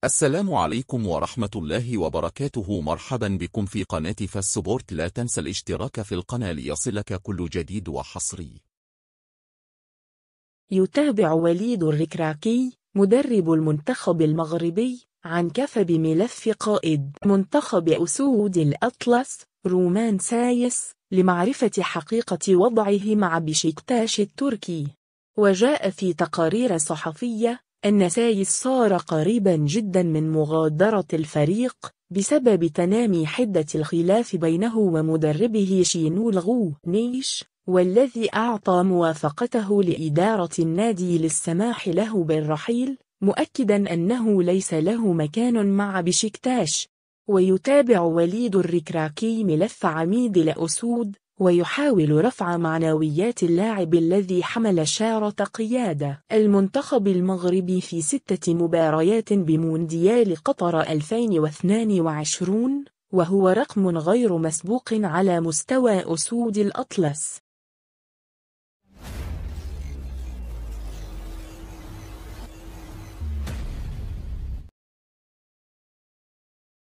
السلام عليكم ورحمة الله وبركاته. مرحبا بكم في قناة فالسبورت. لا تنسى الاشتراك في القناة ليصلك كل جديد وحصري. يتابع وليد الركراكي مدرب المنتخب المغربي عن كف بملف قائد منتخب أسود الأطلس رومان سايس لمعرفة حقيقة وضعه مع بشكتاش التركي. وجاء في تقارير صحفية أن سايس صار قريبا جدا من مغادرة الفريق بسبب تنامي حدة الخلاف بينه ومدربه شينولغو نيش، والذي أعطى موافقته لإدارة النادي للسماح له بالرحيل، مؤكدا أنه ليس له مكان مع بشكتاش. ويتابع وليد الركراكي ملف عميد الأسود ويحاول رفع معنويات اللاعب الذي حمل شارة قيادة المنتخب المغربي في 6 مباريات بمونديال قطر 2022، وهو رقم غير مسبوق على مستوى أسود الأطلس.